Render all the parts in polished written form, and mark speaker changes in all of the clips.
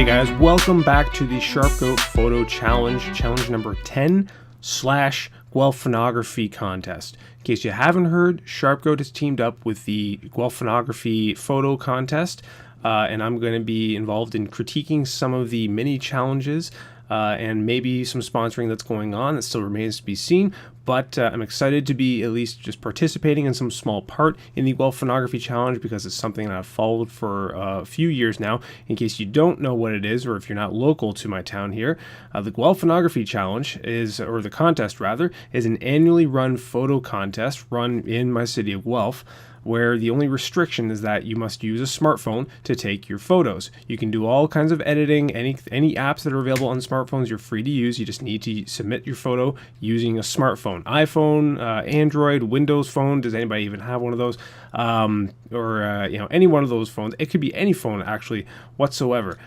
Speaker 1: Hey guys, welcome back to the Sharp Goat Photo Challenge, challenge number 10 / Guelphonography contest. In case you haven't heard, Sharp Goat has teamed up with the Guelphonography photo contest, and I'm going to be involved in critiquing some of the mini challenges and maybe some sponsoring that's going on. That still remains to be seen, but I'm excited to be at least just participating in some small part in the Guelphonography challenge because it's something that I've followed for a few years now. In case you don't know what it is, or if you're not local to my town here, the Guelphonography challenge is, or the contest rather, is an annually run photo contest run in my city of Guelph, where the only restriction is that you must use a smartphone to take your photos. You can do all kinds of editing, any apps that are available on smartphones you're free to use. You just need to submit your photo using a smartphone. iPhone, Android, Windows Phone, does anybody even have one of those? Any one of those phones. It could be any phone actually whatsoever.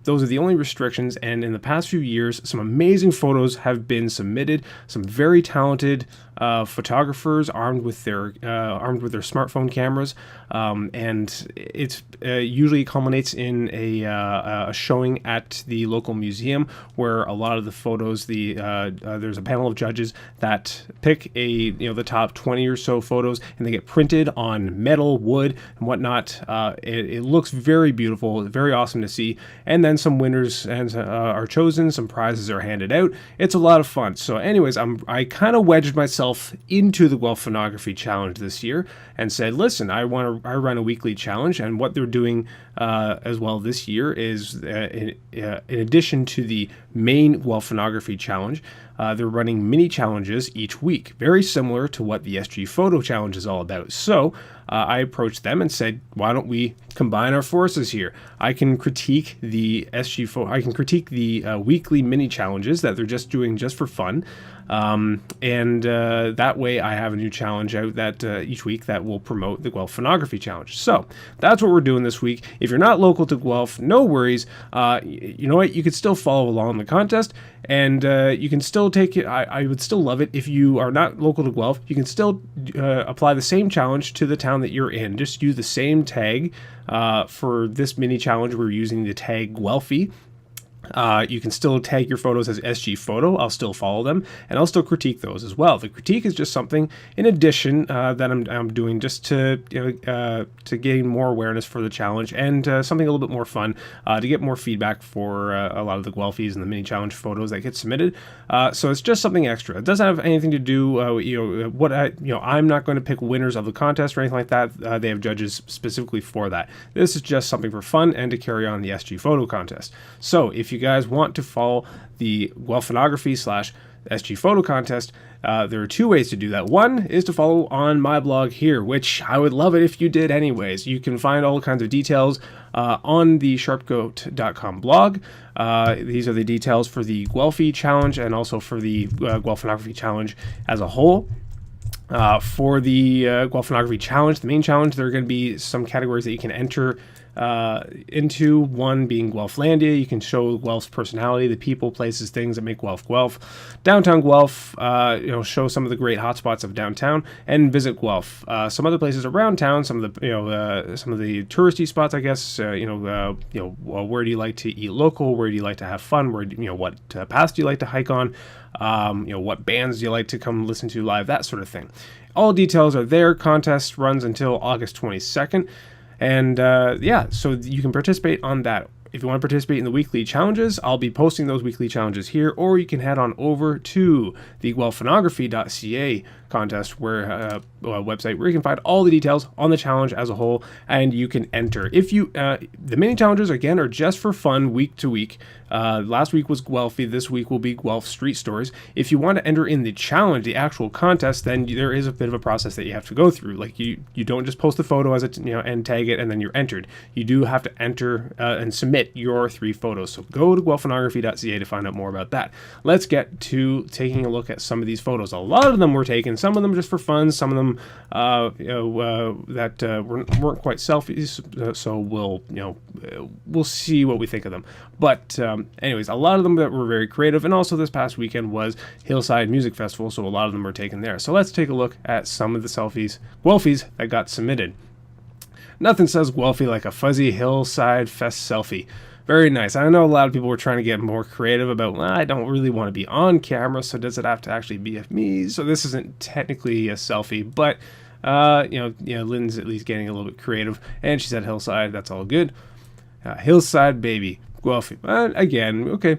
Speaker 1: Those are the only restrictions, and in the past few years, some amazing photos have been submitted. Some very talented photographers armed with their smartphone cameras, and it usually culminates in a showing at the local museum where a lot of the photos, there's a panel of judges that pick the top 20 or so photos, and they get printed on metal, wood, and whatnot. It looks very beautiful, very awesome to see. And then some winners are chosen, some prizes are handed out. It's a lot of fun. So anyways, I kind of wedged myself into the Guelphonography challenge this year and said, listen, I run a weekly challenge, and what they're doing as well this year is in addition to the main Guelphonography challenge, they're running mini challenges each week, very similar to what the SG Photo Challenge is all about. So I approached them and said, why don't we combine our forces here? I can critique the weekly mini challenges that they're just doing just for fun. And that way I have a new challenge out that each week that will promote the Guelphonography challenge. So that's what we're doing this week. If you're not local to Guelph, no worries. You know what? You could still follow along the contest, and you can still take it. I would still love it if you are not local to Guelph. You can still apply the same challenge to the town that you're in. Just use the same tag. For this mini challenge, we're using the tag Guelphie. You can still tag your photos as SG Photo. I'll still follow them, and I'll still critique those as well. The critique is just something in addition that I'm doing just to gain more awareness for the challenge, and something a little bit more fun to get more feedback for a lot of the Guelphies and the mini challenge photos that get submitted. So it's just something extra. It doesn't have anything to do I'm not going to pick winners of the contest or anything like that. They have judges specifically for that. This is just something for fun and to carry on the SG Photo contest. So if you guys want to follow the Guelphonography / SG Photo contest, there are two ways to do that. One is to follow on my blog here, which I would love it if you did anyways. You can find all kinds of details on the sharpgoat.com blog. These are the details for the Guelphie challenge and also for the Guelphonography challenge as a whole. For the Guelphonography challenge, the main challenge, there are going to be some categories that you can enter into. One being Guelphlandia. You can show Guelph's personality, the people, places, things that make Guelph Guelph. Downtown Guelph, show some of the great hotspots of downtown and visit Guelph. Some other places around town, some of the touristy spots, I guess. Where do you like to eat local? Where do you like to have fun? What paths do you like to hike on? What bands do you like to come listen to live? That sort of thing. All details are there. Contest runs until August 22nd. And so you can participate on that. If you want to participate in the weekly challenges, I'll be posting those weekly challenges here, or you can head on over to the guelphonography.ca contest website where you can find all the details on the challenge as a whole, and you can enter. If you the mini challenges again are just for fun week to week. Last week was Guelphie, this week will be Guelph Street Stories. If you want to enter in the challenge, the actual contest, then there is a bit of a process that you have to go through. Like you don't just post the photo as and tag it and then you're entered. You do have to enter and submit your 3 photos. So go to guelphonography.ca to find out more about that. Let's get to taking a look at some of these photos. A lot of them were taken, some of them just for fun, some of them that weren't quite selfies. So we'll see what we think of them. But anyways, a lot of them that were very creative, and also this past weekend was Hillside Music Festival, so a lot of them were taken there. So let's take a look at some of the Guelphies that got submitted. Nothing says Guelphie like a fuzzy Hillside Fest selfie. Very nice. I know a lot of people were trying to get more creative about, well, I don't really want to be on camera, so does it have to actually be of me? So this isn't technically a selfie, but Lynn's at least getting a little bit creative, and she said hillside. That's all good. Hillside baby, Guelphie. Again, okay.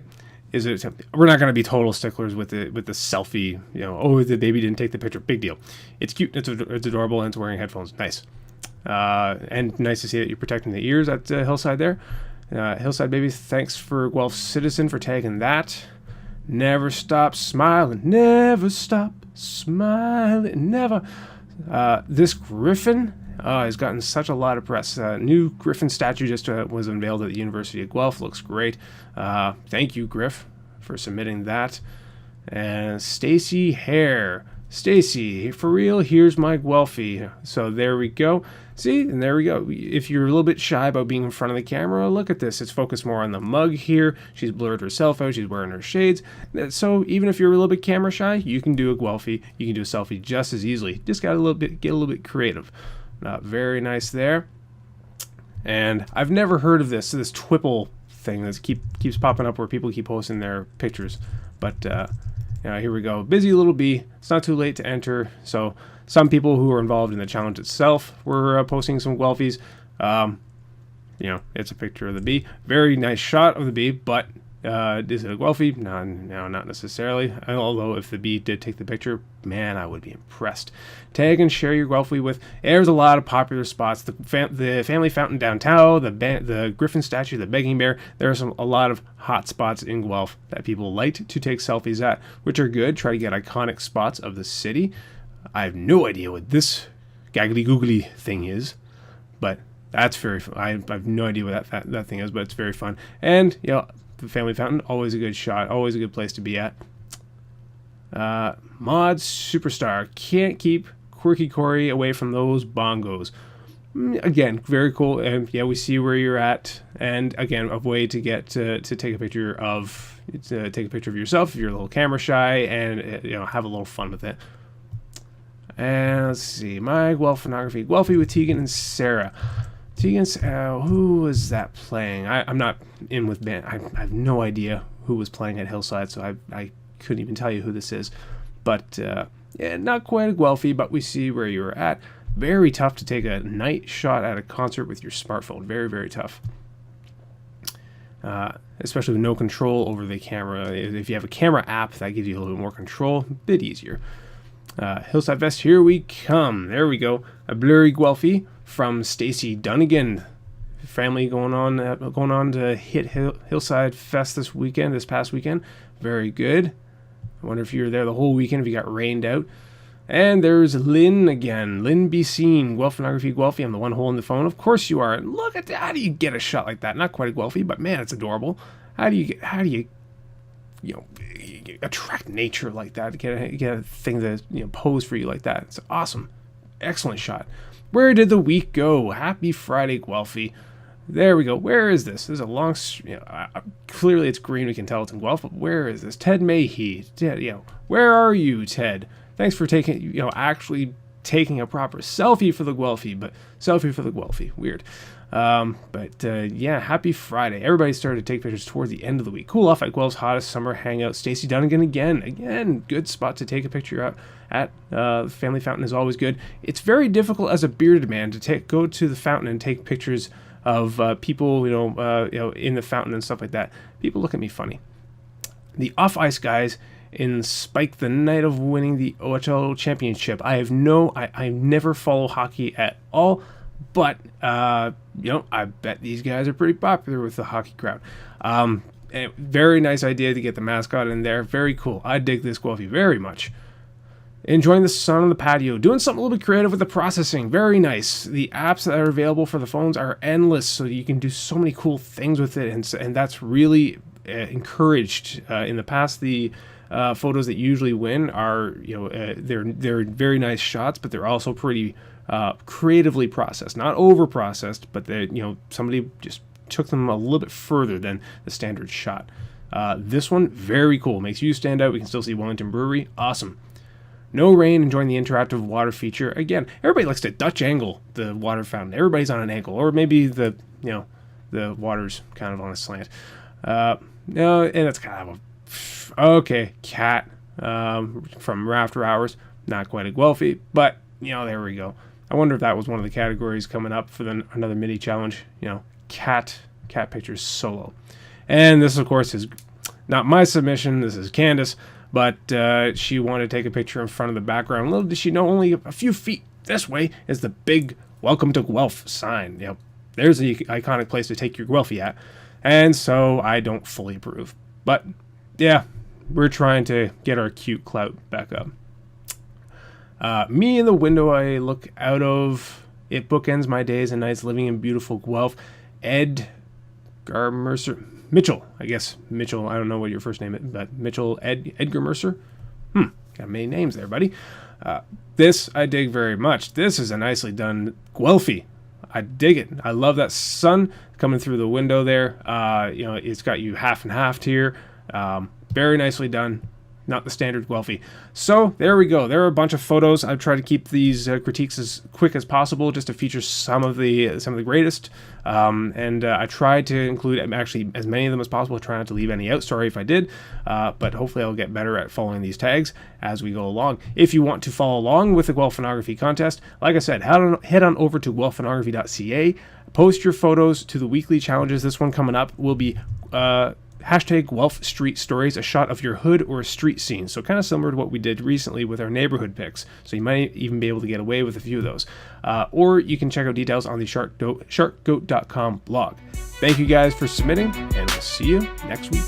Speaker 1: Is it? We're not going to be total sticklers with the selfie. Oh, the baby didn't take the picture. Big deal. It's cute. It's adorable, and it's wearing headphones. Nice. And nice to see that you're protecting the ears at Hillside there. Hillside baby, thanks for Guelph Citizen for tagging that. Never stop smiling. Never stop smiling. Never. This griffin has gotten such a lot of press. New griffin statue just was unveiled at the University of Guelph. Looks great. Thank you, Griff, for submitting that. And Stacy Hare. Stacy, for real, here's my Guelphie. So there we go. See, and there we go. If you're a little bit shy about being in front of the camera, look at this. It's focused more on the mug here. She's blurred herself out. She's wearing her shades. So even if you're a little bit camera shy, you can do a Guelphie. You can do a selfie just as easily. Just get a little bit creative. Very nice there. And I've never heard of this Twipple thing that keeps popping up where people keep posting their pictures. But here we go. Busy little bee. It's not too late to enter. So some people who are involved in the challenge itself were posting some Guelphies. It's a picture of the bee. Very nice shot of the bee, but is it a Guelphie? No, not necessarily. Although if the bee did take the picture, man, I would be impressed. Tag and share your Guelphie with. There's a lot of popular spots. The family fountain downtown, the griffin statue, the begging bear. There are a lot of hot spots in Guelph that people like to take selfies at, which are good. Try to get iconic spots of the city. I have no idea what this gaggly googly thing is, but that's very fun. I have no idea what that thing is, but it's very fun. And the family fountain, always a good shot, always a good place to be at. Mod Superstar, can't keep Quirky Corey away from those bongos. Again, very cool. And yeah, we see where you're at. And again, a way to get to take a picture of yourself if you're a little camera shy, and have a little fun with it. And let's see, my Guelphonography, Guelphie with Tegan and Sarah. Who was that playing? I'm not in with band. I have no idea who was playing at Hillside, so I couldn't even tell you who this is. But not quite a Guelphie, but we see where you were at. Very tough to take a night shot at a concert with your smartphone. Very, very tough. Especially with no control over the camera. If you have a camera app, that gives you a little bit more control. A bit easier. Hillside Fest, here we come. There we go. A blurry Guelphie from Stacy Dunnigan. Family going on to hit Hillside Fest this past weekend. Very good. I wonder if you were there the whole weekend, if you got rained out. And there's Lynn again. Lynn Be Seen, Guelphonography Guelphie. I'm the one holding the phone. Of course you are. Look at that. How do you get a shot like that? Not quite a Guelphie, but man, it's adorable. How do you attract nature like that? Get a thing that pose for you like that. It's awesome. Excellent shot. Where did the week go? Happy Friday, Guelphie. There we go. Where is this? There's a long... clearly it's green. We can tell it's in Guelph. But where is this? Ted Mayhe. Where are you, Ted? Thanks for taking... actually taking a proper selfie for the Guelphie. But selfie for the Guelphie. Weird. Happy Friday. Everybody started to take pictures towards the end of the week. Cool off at Guelph's hottest summer hangout. Stacy Dunnigan again. Good spot to take a picture at. Family Fountain is always good. It's very difficult as a bearded man to go to the fountain and take pictures of people, in the fountain and stuff like that. People look at me funny. The off-ice guys in Spike the night of winning the OHL championship. I never follow hockey at all. But, I bet these guys are pretty popular with the hockey crowd. Very nice idea to get the mascot in there. Very cool. I dig this Guelphie very much. Enjoying the sun on the patio. Doing something a little bit creative with the processing. Very nice. The apps that are available for the phones are endless, so you can do so many cool things with it. And that's really encouraged. In the past, the photos that usually win are, they're very nice shots, but they're also pretty... creatively processed, not over processed, but somebody just took them a little bit further than the standard shot. This one, very cool, makes you stand out. We can still see Wellington Brewery. Awesome. No rain, enjoying the interactive water feature. Again, everybody likes to Dutch angle the water fountain. Everybody's on an angle, or maybe the the water's kind of on a slant. No, and it's kind of okay, cat from After Hours. Not quite a Guelphie, but, there we go. I wonder if that was one of the categories coming up for another mini challenge. Cat pictures solo. And this, of course, is not my submission. This is Candace, but she wanted to take a picture in front of the background. Little did she know, only a few feet this way is the big "Welcome to Guelph" sign. There's the iconic place to take your Guelphie at. And so I don't fully approve. But, yeah, we're trying to get our cute clout back up. Me in the window I look out of, it bookends my days and nights living in beautiful Guelph. Edgar Mercer, Mitchell, I guess. Mitchell, I don't know what your first name is, but Mitchell Edgar Mercer? Got many names there, buddy. This I dig very much. This is a nicely done Guelphie. I dig it. I love that sun coming through the window there. It's got you half and half here. Very nicely done. Not the standard Guelphie. So there we go. There are a bunch of photos. I've tried to keep these critiques as quick as possible, just to feature some of the greatest. And I tried to include actually as many of them as possible. Try not to leave any out. Sorry if I did, but hopefully I'll get better at following these tags as we go along. If you want to follow along with the Guelphonography contest, like I said, head on over to guelphonography.ca. Post your photos to the weekly challenges. This one coming up will be hashtag Guelph Street Stories, a shot of your hood or a street scene. So kind of similar to what we did recently with our neighborhood picks. So you might even be able to get away with a few of those. Or you can check out details on the sharkgoat.com blog. Thank you guys for submitting, and we'll see you next week.